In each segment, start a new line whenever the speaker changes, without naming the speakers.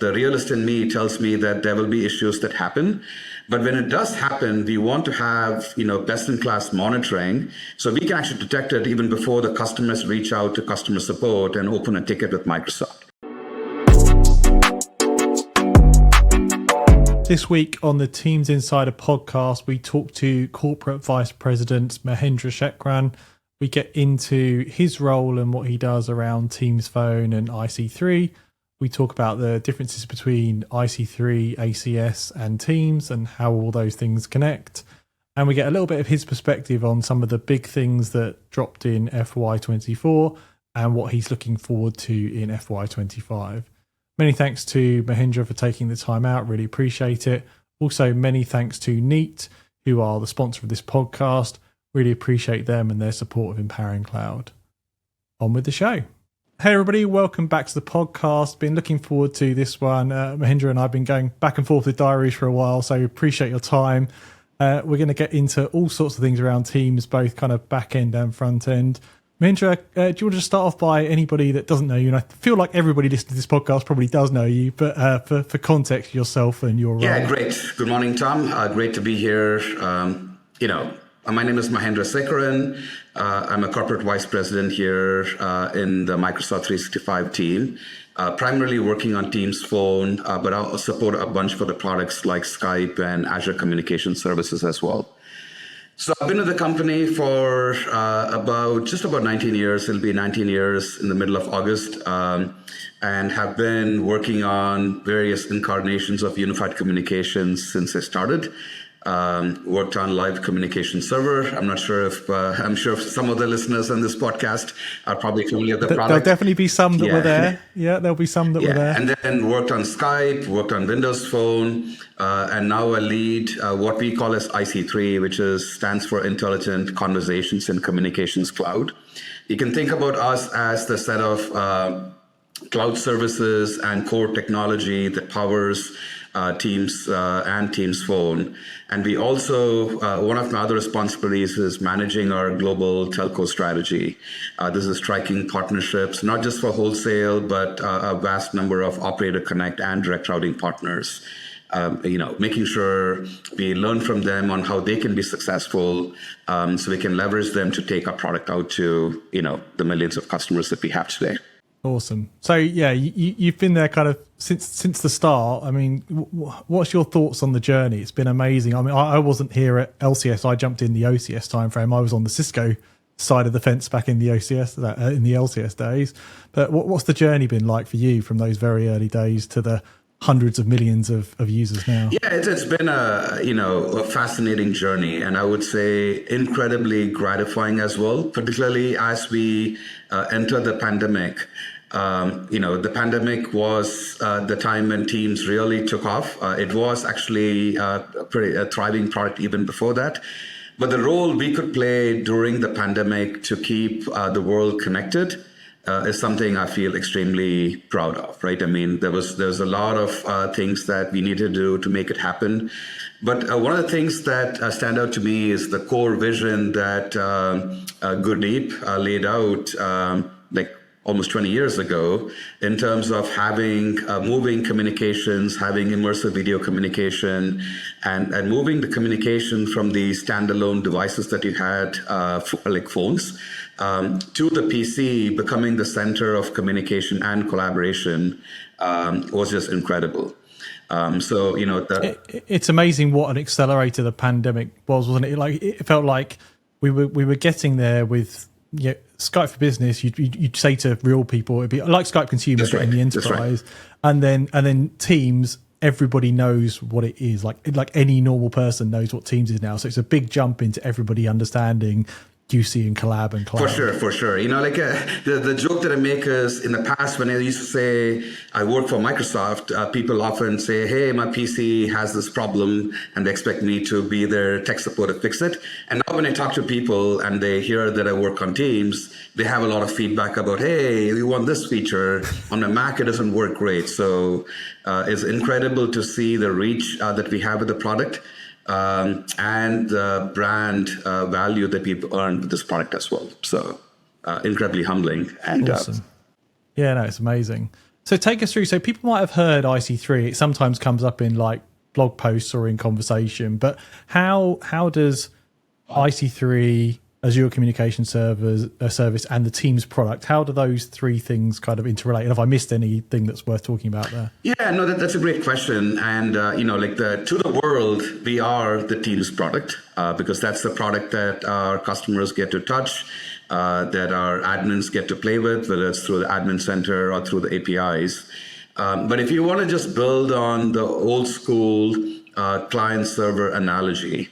The realist in me tells me that there will be issues that happen. But when it does happen, we want to have, best-in-class monitoring so we can actually detect it even before the customers reach out to customer support and open a ticket with Microsoft.
This week on the Teams Insider podcast, we talk to Corporate Vice President Mahendra Sekaran. We get into his role and what he does around Teams Phone and IC3. We talk about the differences between IC3, ACS and Teams and how all those things connect. And we get a little bit of his perspective on some of the big things that dropped in FY24 and what he's looking forward to in FY25. Many thanks to Mahendra for taking the time out. Really appreciate it. Also, many thanks to Neat, who are the sponsor of this podcast. Really appreciate them and their support of Empowering Cloud. On with the show. Hey, everybody. Welcome back to the podcast. Been looking forward to this one. Mahendra and I have been going back and forth with diaries for a while, so appreciate your time. We're going to get into all sorts of things around Teams, both kind of back end and front end. Mahendra, do you want to just start off by anybody that doesn't know you? And I feel like everybody listening to this podcast probably does know you, but for context, yourself and your role.
Yeah, great. Good morning, Tom. Great to be here. My name is Mahendra Sekaran. I'm a corporate vice president here in the Microsoft 365 team, primarily working on Teams Phone, but I'll support a bunch for the products like Skype and Azure Communication Services as well. So I've been with the company for just about 19 years. It'll be 19 years in the middle of August, and have been working on various incarnations of unified communications since I started. Worked on live communication server. I'm sure if some of the listeners on this podcast are probably familiar with the product.
There'll definitely be some that were there. Yeah, there'll be some that were there.
And then worked on Skype, worked on Windows Phone, and now I lead what we call as IC3, which stands for Intelligent Conversations and Communications Cloud. You can think about us as the set of cloud services and core technology that powers Teams and Teams Phone. And we also, one of my other responsibilities is managing our global telco strategy. This is striking partnerships, not just for wholesale, but a vast number of operator connect and direct routing partners. Making sure we learn from them on how they can be successful, so we can leverage them to take our product out to, the millions of customers that we have today.
Awesome. So yeah, you've been there kind of since the start. I mean, what's your thoughts on the journey? It's been amazing. I mean, I wasn't here at LCS. I jumped in the OCS timeframe. I was on the Cisco side of the fence back in the LCS days. But what's the journey been like for you from those very early days to the hundreds of millions of users now?
Yeah, it's been a fascinating journey, and I would say incredibly gratifying as well, particularly as we enter the pandemic. The pandemic was the time when Teams really took off. It was actually a thriving product even before that. But the role we could play during the pandemic to keep the world connected is something I feel extremely proud of, right? I mean, there's a lot of things that we needed to do to make it happen. But one of the things that stand out to me is the core vision that Gurdeep laid out almost 20 years ago in terms of having moving communications, having immersive video communication, and moving the communication from the standalone devices that you had, like phones, to the PC, becoming the center of communication and collaboration, was just incredible.
It's amazing what an accelerator the pandemic was, wasn't it? Like, it felt like we were getting there with Skype for Business. You'd say to real people, it'd be like Skype Consumer, but in the enterprise, and then Teams. Everybody knows what it is. Like any normal person knows what Teams is now. So it's a big jump into everybody understanding QC and collab and cloud.
For sure. The joke that I make is, in the past, when I used to say I work for Microsoft, people often say, hey, my PC has this problem, and they expect me to be their tech support to fix it. And now when I talk to people and they hear that I work on Teams, they have a lot of feedback about, hey, we want this feature. On my Mac, it doesn't work great. So it's incredible to see the reach that we have with the product. And the brand value that we've earned with this product as well. So incredibly humbling. And
awesome. Yeah, no, it's amazing. So take us through. So people might have heard IC3. It sometimes comes up in like blog posts or in conversation. But how does IC3, Azure Communication Service, and the Teams product, how do those three things kind of interrelate? And have I missed anything that's worth talking about there?
Yeah, no, that's a great question. And, to the world, we are the Teams product because that's the product that our customers get to touch, that our admins get to play with, whether it's through the admin center or through the APIs. But if you want to just build on the old school client-server analogy,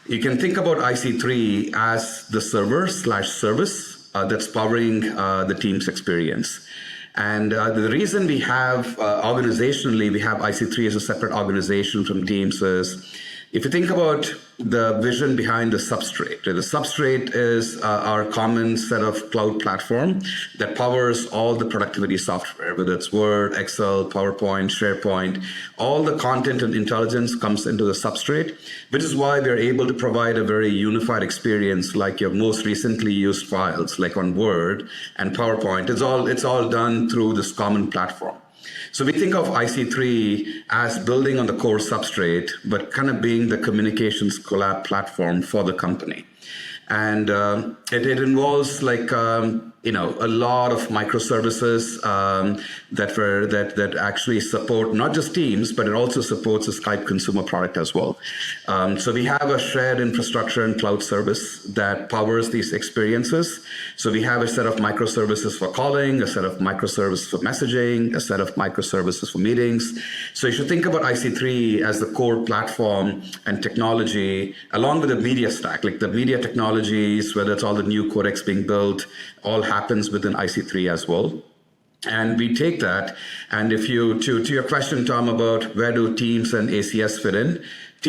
you can think about IC3 as the server/service that's powering the Teams experience. And the reason we have, organizationally, we have IC3 as a separate organization from Teams is, if you think about the vision behind the substrate, the substrate is our common set of cloud platform that powers all the productivity software, whether it's Word, Excel, PowerPoint, SharePoint. All the content and intelligence comes into the substrate, which is why we're able to provide a very unified experience, like your most recently used files, like on Word and PowerPoint. It's all done through this common platform. So we think of IC3 as building on the core substrate, but kind of being the communications collab platform for the company. And it involves a lot of microservices that actually support not just Teams, but it also supports a Skype consumer product as well. So we have a shared infrastructure and cloud service that powers these experiences. So we have a set of microservices for calling, a set of microservices for messaging, a set of microservices for meetings. So you should think about IC3 as the core platform and technology, along with the media stack, like the media technologies, whether it's all the new codecs being built, all happens within IC3 as well. And we take that, and if you, to your question, Tom, about where do Teams and ACS fit in,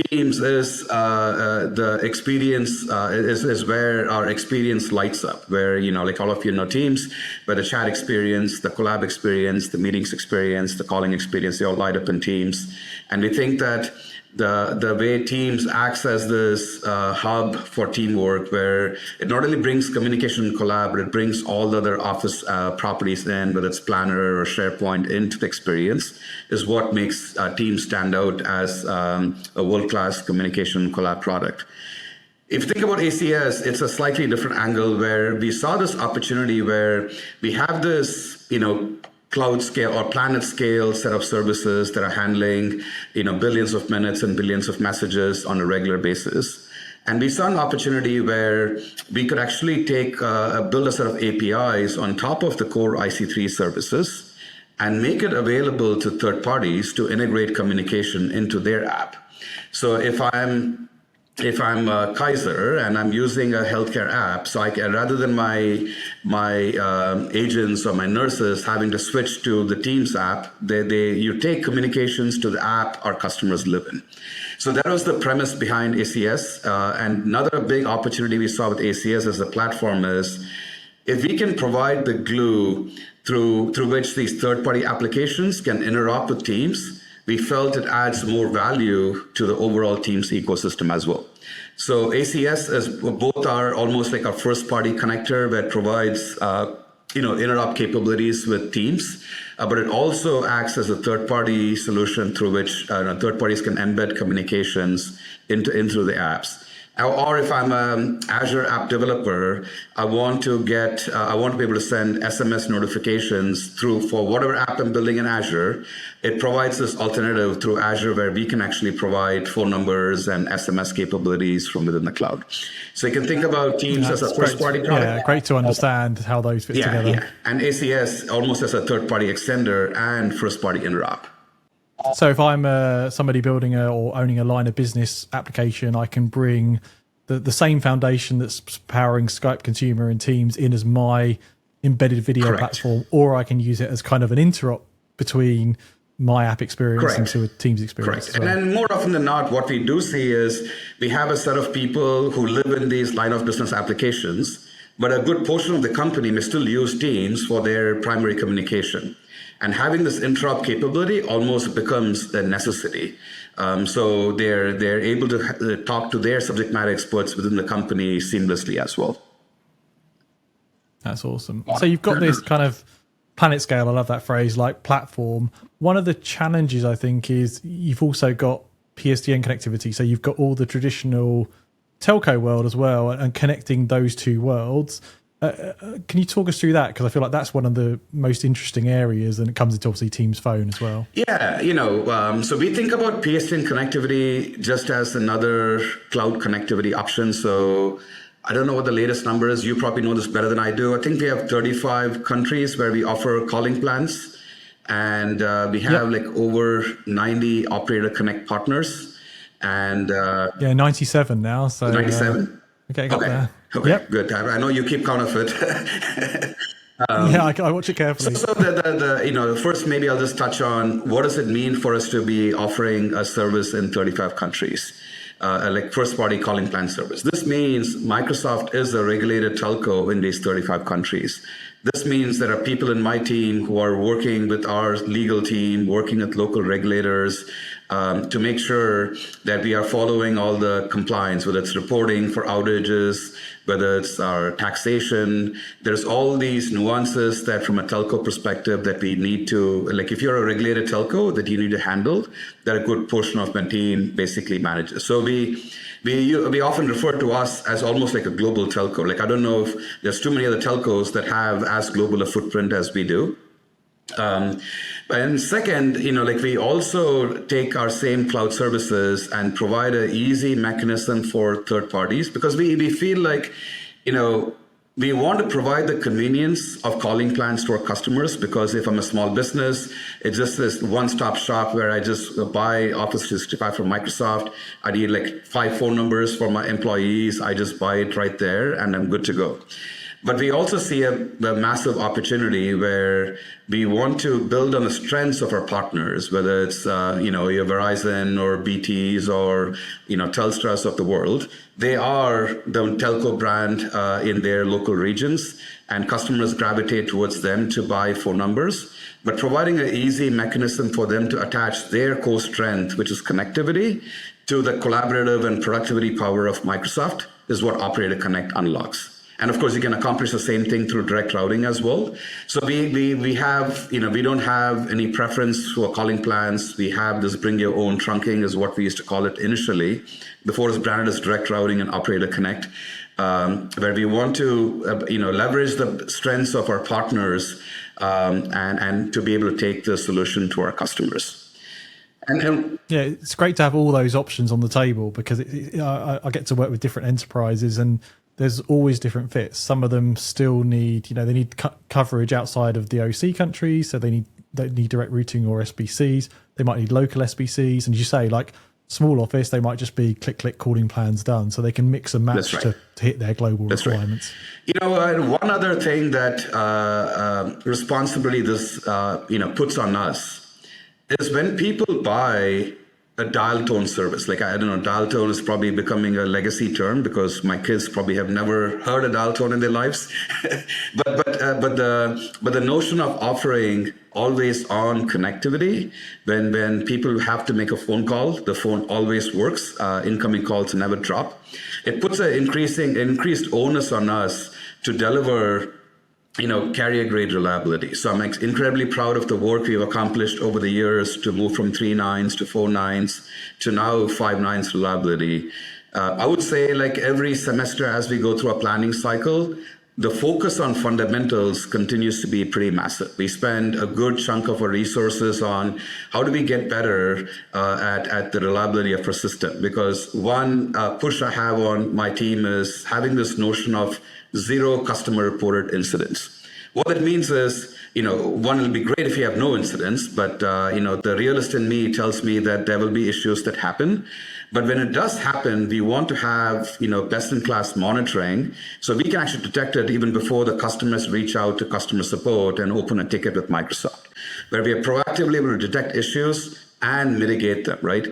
Teams is the experience, is where our experience lights up, where, like all of you know Teams, where the chat experience, the collab experience, the meetings experience, the calling experience, they all light up in Teams. And we think that the way Teams acts as this hub for teamwork, where it not only brings communication and collab, but it brings all the other Office properties in, whether it's Planner or SharePoint, into the experience, is what makes Teams stand out as a world-class communication collab product. If you think about ACS, it's a slightly different angle, where we saw this opportunity where we have this, cloud scale or planet scale set of services that are handling, billions of minutes and billions of messages on a regular basis. And we saw an opportunity where we could actually build a set of APIs on top of the core IC3 services and make it available to third parties to integrate communication into their app. So if I'm Kaiser and I'm using a healthcare app, so I can, rather than my agents or my nurses having to switch to the Teams app, you take communications to the app our customers live in. So that was the premise behind ACS. And another big opportunity we saw with ACS as a platform is, if we can provide the glue through which these third-party applications can interop with Teams, we felt it adds more value to the overall Teams ecosystem as well. So ACS is both are almost like our first-party connector that provides interop capabilities with Teams, but it also acts as a third-party solution through which third parties can embed communications into the apps. Or if I'm an Azure app developer, I want to be able to send SMS notifications for whatever app I'm building in Azure. It provides this alternative through Azure where we can actually provide phone numbers and SMS capabilities from within the cloud. So you can think about Teams as a first-party product.
Yeah, great to understand how those fit together.
Yeah, and ACS almost as a third-party extender and first-party interop.
So if I'm somebody building or owning a line of business application, I can bring the same foundation that's powering Skype Consumer and Teams in as my embedded video platform, or I can use it as kind of an interop between my app experience into a Teams experience.
Correct. And then more often than not, what we do see is we have a set of people who live in these line of business applications, but a good portion of the company may still use Teams for their primary communication. And having this interop capability almost becomes a necessity. So they're able to talk to their subject matter experts within the company seamlessly as well.
That's awesome. So you've got this kind of planet scale, I love that phrase, like platform. One of the challenges, I think, is you've also got PSTN connectivity. So you've got all the traditional telco world as well, and connecting those two worlds. Can you talk us through that? Because I feel like that's one of the most interesting areas, and it comes into obviously Teams Phone as well.
Yeah, so we think about PSTN connectivity just as another cloud connectivity option. So I don't know what the latest number is. You probably know this better than I do. I think we have 35 countries where we offer calling plans, and we have like over 90 operator connect partners. And
97 now. So
97.
Okay, got there.
Okay,
yep.
Good. I know you keep count of it.
I watch it carefully.
So first maybe I'll just touch on what does it mean for us to be offering a service in 35 countries, like first-party calling plan service. This means Microsoft is a regulated telco in these 35 countries. This means there are people in my team who are working with our legal team, working with local regulators, to make sure that we are following all the compliance, whether it's reporting for outages, whether it's our taxation. There's all these nuances that from a telco perspective that we need to, like if you're a regulated telco that you need to handle, that a good portion of my team basically manages. So we often refer to us as almost like a global telco. Like I don't know if there's too many other telcos that have as global a footprint as we do. And second, we also take our same cloud services and provide an easy mechanism for third parties, because we feel like, we want to provide the convenience of calling plans to our customers, because if I'm a small business, it's just this one-stop shop where I just buy Office 365 from Microsoft. I need like 5 phone numbers for my employees. I just buy it right there and I'm good to go. But we also see a massive opportunity where we want to build on the strengths of our partners, whether it's your Verizon or BTs or Telstras of the world. They are the telco brand in their local regions, and customers gravitate towards them to buy phone numbers. But providing an easy mechanism for them to attach their core strength, which is connectivity, to the collaborative and productivity power of Microsoft is what Operator Connect unlocks. And of course, you can accomplish the same thing through direct routing as well. So we have, we don't have any preference for calling plans. We have this bring your own trunking is what we used to call it initially, before it was branded as direct routing and Operator Connect, where we want to, leverage the strengths of our partners and to be able to take the solution to our customers. And
yeah, it's great to have all those options on the table, because I get to work with different enterprises, and there's always different fits. Some of them still need, they need coverage outside of the OC countries, so they need direct routing or SBCs. They might need local SBCs, and as you say, like small office, they might just be click calling plans done, so they can mix and match to hit their global requirements.
Right. One other thing that responsibility this puts on us is when people buy a dial tone service. Like, I don't know, dial tone is probably becoming a legacy term because my kids probably have never heard a dial tone in their lives. but the notion of offering always on connectivity, when people have to make a phone call, the phone always works, incoming calls never drop. It puts an increased onus on us to deliver carrier grade reliability. So I'm incredibly proud of the work we've accomplished over the years to move from 3 nines to 4 nines to now 5 nines reliability. I would say, like every semester as we go through a planning cycle, the focus on fundamentals continues to be pretty massive. We spend a good chunk of our resources on how do we get better at the reliability of our system. Because one push I have on my team is having this notion of 0 customer reported incidents. What that means is, one, it'll be great if you have no incidents, but the realist in me tells me that there will be issues that happen. But when it does happen, we want to have, best-in-class monitoring, so we can actually detect it even before the customers reach out to customer support and open a ticket with Microsoft, where we are proactively able to detect issues and mitigate them, right?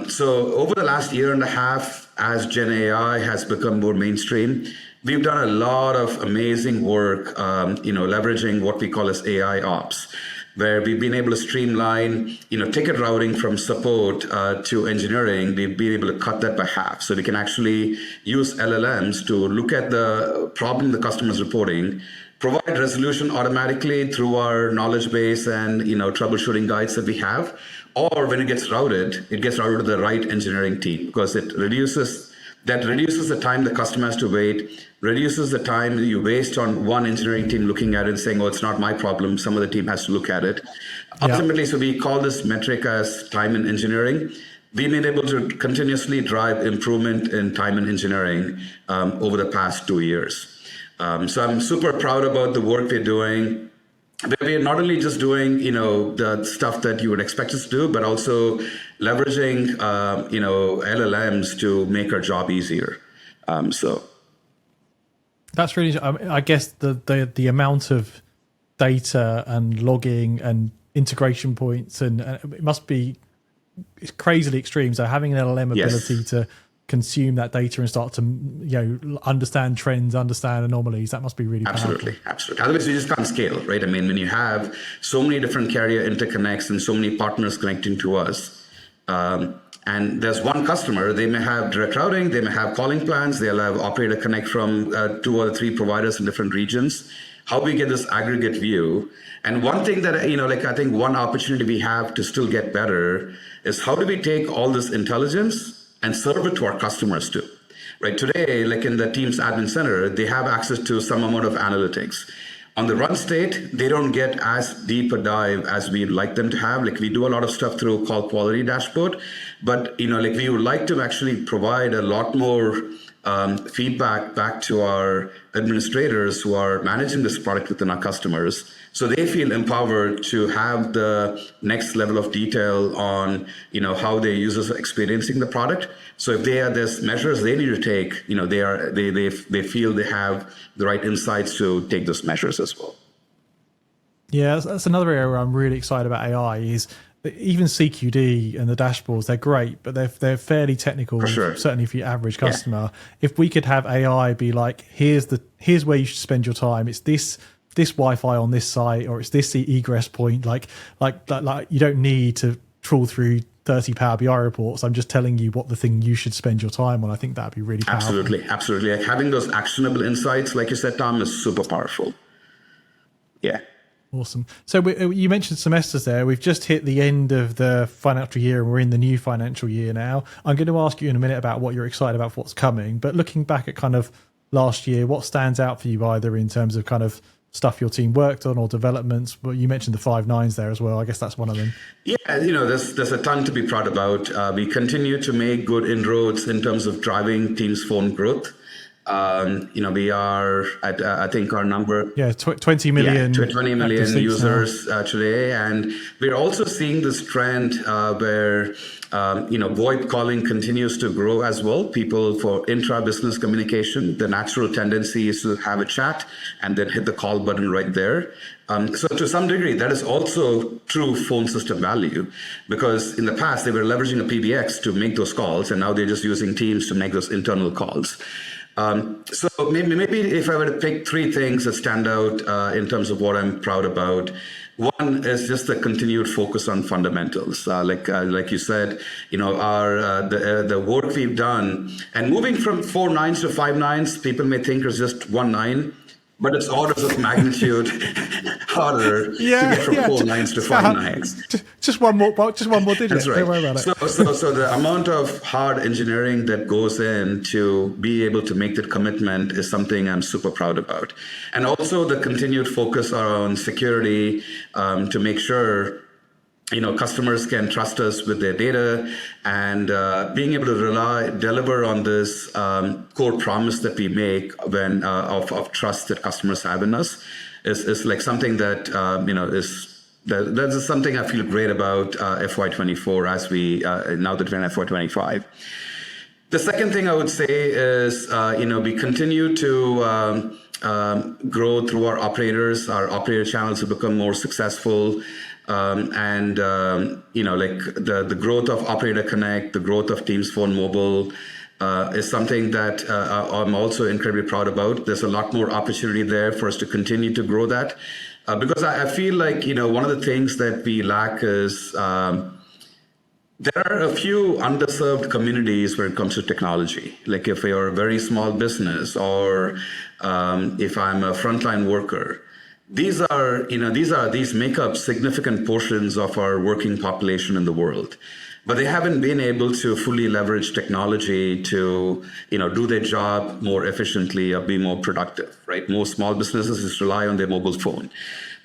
So over the last year and a half, as Gen AI has become more mainstream, we've done a lot of amazing work, leveraging what we call as AI ops, where we've been able to streamline, ticket routing from support to engineering. We've been able to cut that by half. So we can actually use LLMs to look at the problem the customer is reporting, provide resolution automatically through our knowledge base and troubleshooting guides that we have, or when it gets routed to the right engineering team, because it reduces the time the customer has to wait, reduces the time you waste on one engineering team looking at it and saying, oh, it's not my problem, some other team has to look at it. Ultimately, so we call this metric as time in engineering. We've been able to continuously drive improvement in time in engineering over the past 2 years. So I'm super proud about the work we're doing. We're not only just doing, the stuff that you would expect us to do, but also leveraging, LLMs to make our job easier. So
that's really, I guess the amount of data and logging and integration points and it must be crazily extreme. So having an LLM ability to consume that data and start to understand trends, understand anomalies, that must be really powerful.
Absolutely. Otherwise, you just can't scale, right? I mean, when you have so many different carrier interconnects and so many partners connecting to us, and there's one customer, they may have direct routing, they may have calling plans, they'll have operator connect from 2 or 3 providers in different regions. How we get this aggregate view. And one thing that, I think one opportunity we have to still get better is how do we take all this intelligence and serve it to our customers too, right? Today, like in the Teams Admin Center, they have access to some amount of analytics. On the run state, they don't get as deep a dive as we'd like them to have. Like we do a lot of stuff through call quality dashboard, but we would like to actually provide a lot more feedback back to our administrators who are managing this product within our customers, so they feel empowered to have the next level of detail on how their users are experiencing the product. So if there's measures they need to take, they feel they have the right insights to take those measures as well.
Yeah, that's another area where I'm really excited about AI is even CQD and the dashboards, they're great, but they're fairly technical,
for sure.
Certainly for your average customer. If we could have AI be like, here's where you should spend your time. It's this Wi-Fi on this site, or it's this egress point. Like you don't need to trawl through 30 Power BI reports. I'm just telling you what the thing you should spend your time on. I think that'd be really powerful.
Absolutely. Like having those actionable insights, like you said, Tom, is super powerful. Yeah.
Awesome. So you mentioned semesters there. We've just hit the end of the financial year and we're in the new financial year now. I'm going to ask you in a minute about what you're excited about for what's coming. But looking back at kind of last year, what stands out for you either in terms of kind of stuff your team worked on or developments? Well, you mentioned the 5 nines there as well. I guess that's one of them. Yeah,
there's a ton to be proud about. We continue to make good inroads in terms of driving Teams Phone growth. We are at, I think our number.
20 million.
20 million users today. And we're also seeing this trend where, VoIP calling continues to grow as well. People for intra-business communication, the natural tendency is to have a chat and then hit the call button right there. So to some degree, that is also true phone system value, because in the past they were leveraging a PBX to make those calls, and now they're just using Teams to make those internal calls. So maybe if I were to pick 3 things that stand out in terms of what I'm proud about, one is just the continued focus on fundamentals. Like you said, the work we've done, and moving from 4 nines to 5 nines, people may think is just 1 9. But it's orders of magnitude harder to get from 4 nines to 5 nines.
Just one more digit.
That's right.
Don't worry about it.
So the amount of hard engineering that goes in to be able to make that commitment is something I'm super proud about. And also the continued focus around security to make sure customers can trust us with their data, and being able to deliver on this core promise that we make when of trust that customers have in us is like something that that's something I feel great about FY24 as we now that we're in FY25. The second thing I would say is we continue to grow through our operators. Our operator channels have become more successful. The growth of Operator Connect, the growth of Teams Phone Mobile is something that I'm also incredibly proud about. There's a lot more opportunity there for us to continue to grow that, because I feel like, one of the things that we lack is There are a few underserved communities when it comes to technology. Like if you're a very small business, or if I'm a frontline worker, these make up significant portions of our working population in the world. But they haven't been able to fully leverage technology to, do their job more efficiently or be more productive, right? Most small businesses just rely on their mobile phone.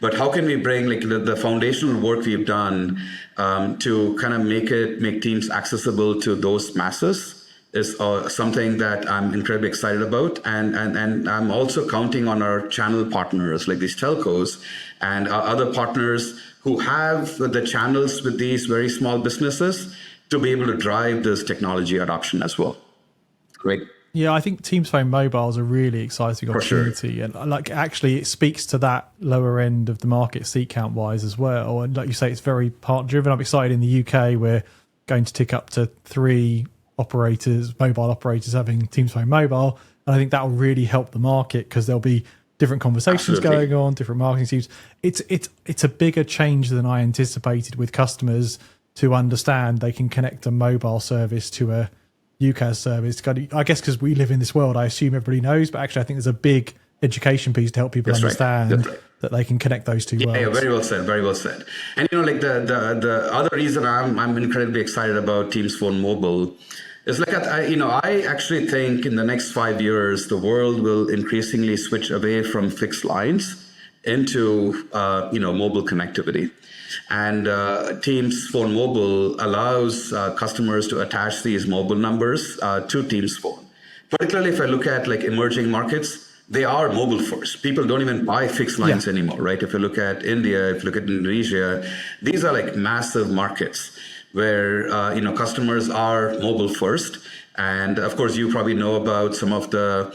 But how can we bring like the foundational work we've done to kind of make Teams accessible to those masses is something that I'm incredibly excited about. And I'm also counting on our channel partners like these telcos and our other partners who have the channels with these very small businesses to be able to drive this technology adoption as well. Great.
Yeah, I think Teams Phone Mobile is a really exciting opportunity. Sure. And like actually it speaks to that lower end of the market seat count wise as well. And like you say, it's very partner driven. I'm excited in the UK we're going to tick up to 3 mobile operators having Teams Phone Mobile. And I think that will really help the market because there'll be different conversations going on, different marketing teams. It's a bigger change than I anticipated with customers to understand they can connect a mobile service to a UCaaS service. I guess because we live in this world, I assume everybody knows, but actually I think there's a big education piece to help people understand that they can connect those two worlds.
Yeah, very well said, very well said. And like the other reason I'm incredibly excited about Teams Phone Mobile is like I actually think in the next 5 years the world will increasingly switch away from fixed lines into mobile connectivity. And Teams Phone Mobile allows customers to attach these mobile numbers to Teams Phone. Particularly if I look at like emerging markets, they are mobile first. People don't even buy fixed lines anymore, right? If you look at India, if you look at Indonesia, these are like massive markets where customers are mobile first. And of course, you probably know about some of the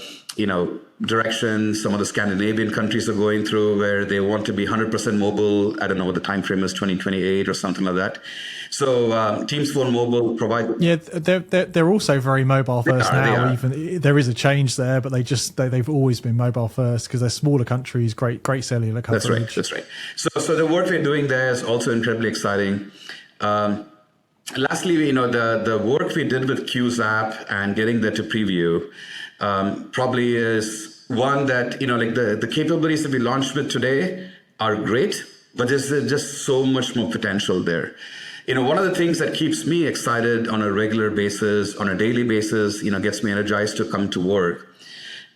directions some of the Scandinavian countries are going through where they want to be 100% mobile. I don't know what the time frame is, 2028 or something like that. So Teams Phone Mobile provide.
Yeah, they're also very mobile first now. Even there is a change there, but they've always been mobile first because they're smaller countries, great cellular coverage.
That's right. So the work we're doing there is also incredibly exciting. Lastly, the work we did with Q's app and getting that to preview probably is one that, the capabilities that we launched with today are great, but there's just so much more potential there. One of the things that keeps me excited on a regular basis, on a daily basis, gets me energized to come to work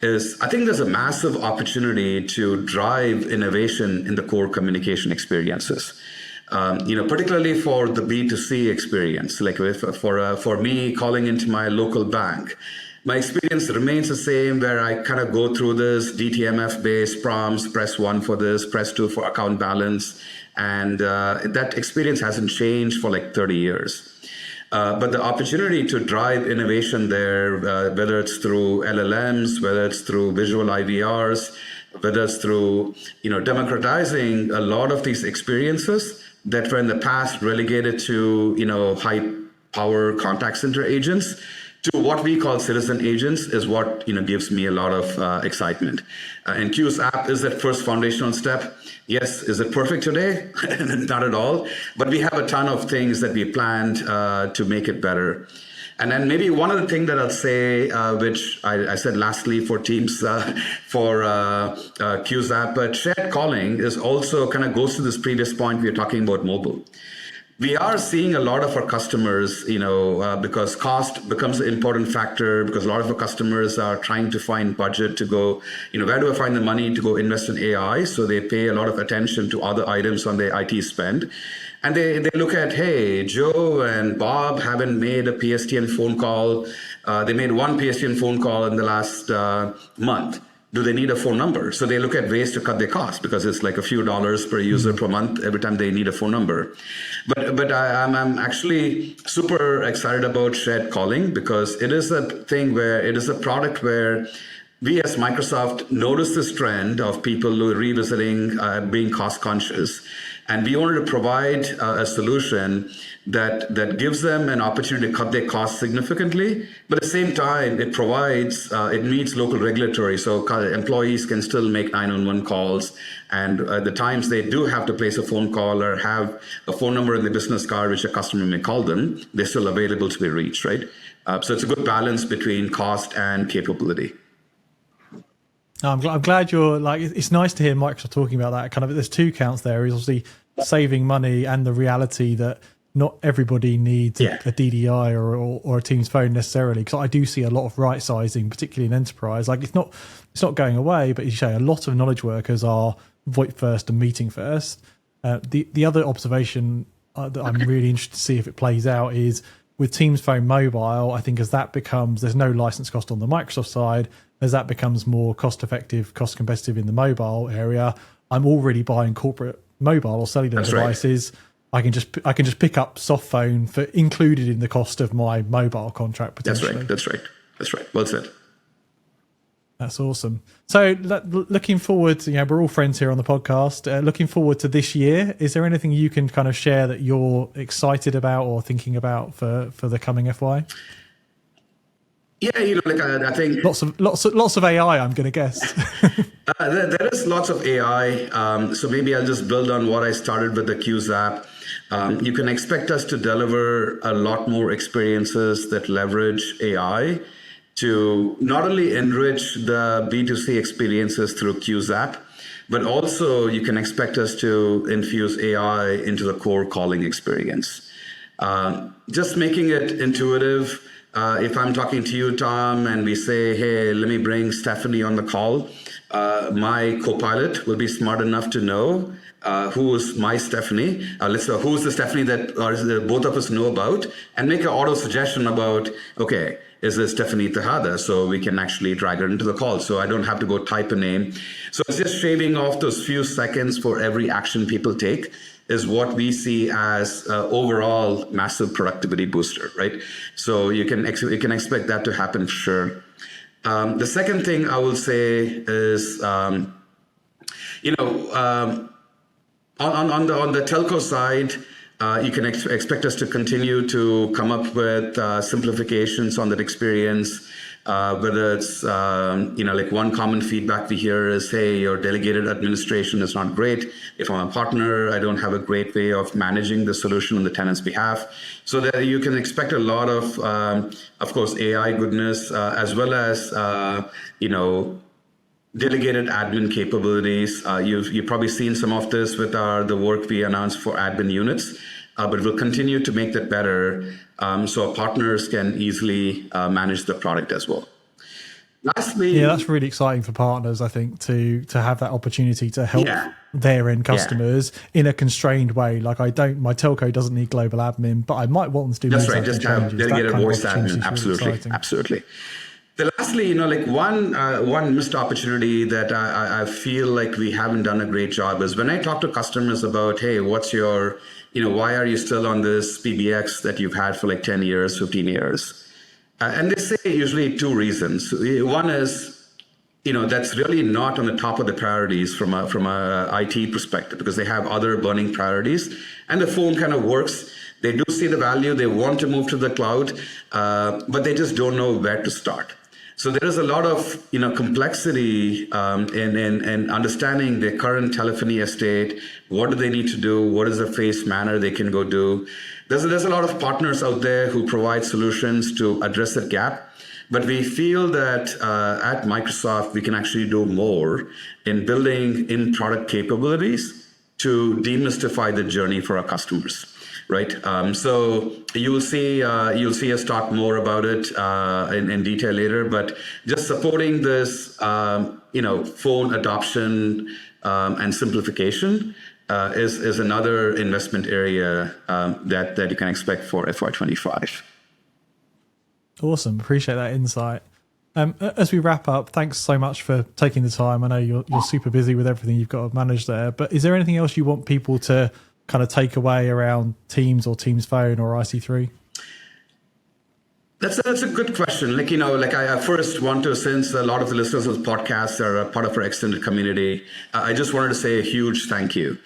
is I think there's a massive opportunity to drive innovation in the core communication experiences. Particularly for the B2C experience, like for me calling into my local bank, my experience remains the same where I kind of go through this DTMF based prompts, press 1 for this, press 2 for account balance. And that experience hasn't changed for like 30 years. But the opportunity to drive innovation there, whether it's through LLMs, whether it's through visual IVRs, whether it's through, democratizing a lot of these experiences that were in the past relegated to, high power contact center agents, to what we call citizen agents is what gives me a lot of excitement. And Q's app is that first foundational step. Yes, is it perfect today? Not at all. But we have a ton of things that we planned to make it better. And then maybe one other thing that I'll say, which I said lastly for Teams, for Q's app, but shared calling is also kind of goes to this previous point we were talking about mobile. We are seeing a lot of our customers, because cost becomes an important factor, because a lot of our customers are trying to find budget to go, where do I find the money to go invest in AI? So they pay a lot of attention to other items on their IT spend. And they look at, hey, Joe and Bob haven't made a PSTN phone call. They made one PSTN phone call in the last month. Do they need a phone number? So they look at ways to cut their costs because it's like a few dollars per user per month every time they need a phone number. But I'm actually super excited about shared calling because it is a thing where it is a product where we as Microsoft notice this trend of people who are revisiting being cost conscious. And we wanted to provide a solution that gives them an opportunity to cut their costs significantly, but at the same time, it meets local regulatory. So employees can still make 911 calls. And the times they do have to place a phone call or have a phone number in the business card, which a customer may call them, they're still available to be reached, right? So it's a good balance between cost and capability.
I'm glad you're like, it's nice to hear Microsoft talking about that. Kind of, there's two counts there. Is obviously saving money and the reality that not everybody needs a DDI or a Teams phone necessarily. Because I do see a lot of right sizing, particularly in enterprise. Like it's not going away, but you say a lot of knowledge workers are VoIP first and meeting first. The other observation that I'm really interested to see if it plays out is with Teams Phone Mobile. I think as that becomes, there's no license cost on the Microsoft side. As that becomes more cost effective, cost competitive in the mobile area, I'm already buying corporate mobile or cellular devices. Right. I can just pick up soft phone for included in the cost of my mobile contract potentially.
That's right. Well said.
That's awesome. So looking forward, we're all friends here on the podcast. Looking forward to this year. Is there anything you can kind of share that you're excited about or thinking about for the coming FY?
Yeah, I think
lots of AI. I'm going to guess.
there is lots of AI. So maybe I'll just build on what I started with the Qs app. You can expect us to deliver a lot more experiences that leverage AI to not only enrich the B2C experiences through Qs app, but also you can expect us to infuse AI into the core calling experience. Just making it intuitive. If I'm talking to you, Tom, and we say, hey, let me bring Stephanie on the call, my co-pilot will be smart enough to know who is my Stephanie. Who's the Stephanie that both of us know about, and make an auto suggestion about, okay, is this Stephanie Tejada? So we can actually drag her into the call. So I don't have to go type a name. So it's just shaving off those few seconds for every action people take is what we see as overall massive productivity booster, right? So you can expect that to happen for sure. The second thing I will say is, on the telco side, you can expect us to continue to come up with simplifications on that experience. Whether it's, one common feedback we hear is, hey, your delegated administration is not great. If I'm a partner, I don't have a great way of managing the solution on the tenant's behalf. So that you can expect a lot of course, AI goodness, as well as, delegated admin capabilities. You've probably seen some of this with the work we announced for admin units, but we'll continue to make that better so our partners can easily manage the product as well. Lastly,
that's really exciting for partners, I think, to have that opportunity to help their end customers in a constrained way. Like my telco doesn't need global admin, but I might want them to do
that's right. Just have delegated voice admin. Absolutely. Lastly, one missed opportunity that I feel like we haven't done a great job is when I talk to customers about, hey, what's your, why are you still on this PBX that you've had for like 10 years, 15 years? And they say usually two reasons. One is, that's really not on the top of the priorities from a IT perspective because they have other burning priorities and the phone kind of works. They do see the value. They want to move to the cloud, but they just don't know where to start. So there is a lot of complexity in understanding their current telephony estate. What do they need to do? What is the phased manner they can go do? There's a lot of partners out there who provide solutions to address that gap. But we feel that at Microsoft, we can actually do more in building in product capabilities to demystify the journey for our customers. Right. So you'll see us talk more about it in detail later. But just supporting this, phone adoption and simplification is another investment area that you can expect for FY25.
Awesome. Appreciate that insight. As we wrap up, thanks so much for taking the time. I know you're super busy with everything you've got to manage there. But is there anything else you want people to kind of take away around Teams or Teams Phone or IC3?
That's a good question. I first want to, since a lot of the listeners of the podcast are a part of our extended community, I just wanted to say a huge thank you.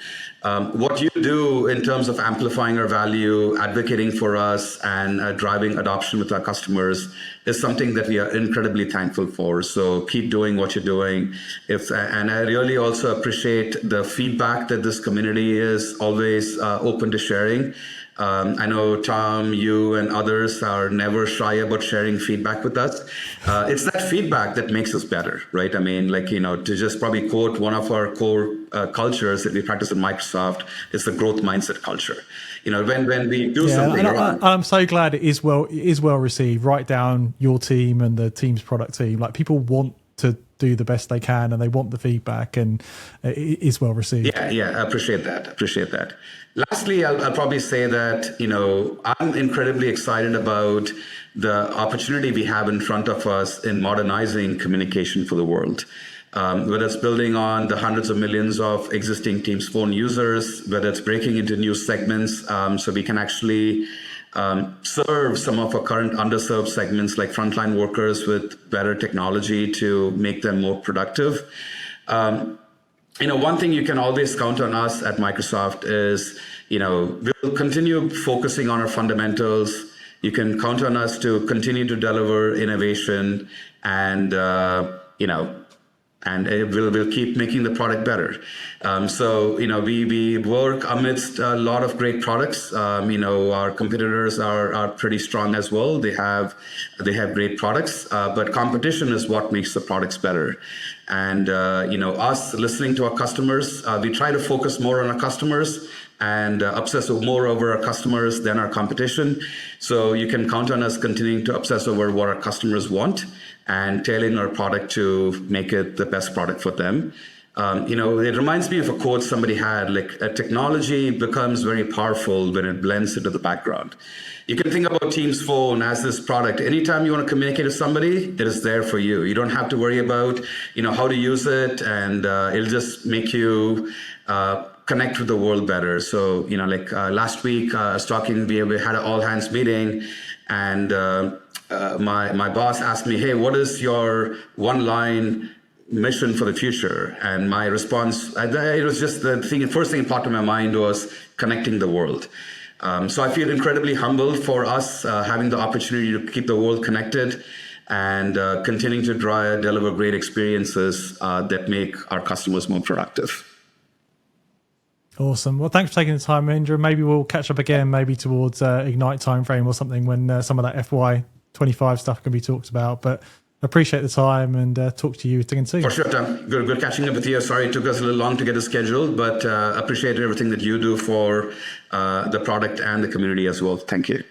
What you do in terms of amplifying our value, advocating for us, and driving adoption with our customers is something that we are incredibly thankful for. So keep doing what you're doing. And I really also appreciate the feedback that this community is always open to sharing. I know Tom, you, and others are never shy about sharing feedback with us. It's that feedback that makes us better, right? I mean, to just probably quote one of our core cultures that we practice at Microsoft, it's the growth mindset culture. When we do something wrong.
I'm so glad it is well received. Right down your team and the team's product team. Like, people want to do the best they can, and they want the feedback, and it is well received.
Yeah, I appreciate that. Lastly, I'll probably say that, I'm incredibly excited about the opportunity we have in front of us in modernizing communication for the world. Whether it's building on the hundreds of millions of existing Teams Phone users, whether it's breaking into new segments so we can actually serve some of our current underserved segments like frontline workers with better technology to make them more productive. One thing you can always count on us at Microsoft is, we'll continue focusing on our fundamentals. You can count on us to continue to deliver innovation, and we'll keep making the product better. We work amidst a lot of great products. Our competitors are pretty strong as well. They have great products, but competition is what makes the products better. And us listening to our customers, we try to focus more on our customers and obsess more over our customers than our competition. So you can count on us continuing to obsess over what our customers want and tailoring our product to make it the best product for them. It reminds me of a quote somebody had, technology becomes very powerful when it blends into the background. You can think about Teams Phone as this product. Anytime you want to communicate with somebody, it is there for you. You don't have to worry about, how to use it, and it'll just make you connect with the world better. So, last week I was talking, we had an all hands meeting, and my boss asked me, hey, what is your one-line mission for the future? And my response, it was just the first thing that popped in my mind was connecting the world. So I feel incredibly humbled for us having the opportunity to keep the world connected and continuing to deliver great experiences that make our customers more productive.
Awesome. Well, thanks for taking the time, Mahendra. Maybe we'll catch up again, maybe towards Ignite timeframe or something, when some of that FY25 stuff can be talked about. But appreciate the time, and talk to you again soon.
For sure, Tom. Good catching up with you. Sorry it took us a little long to get it scheduled, but appreciate everything that you do for the product and the community as well. Thank you.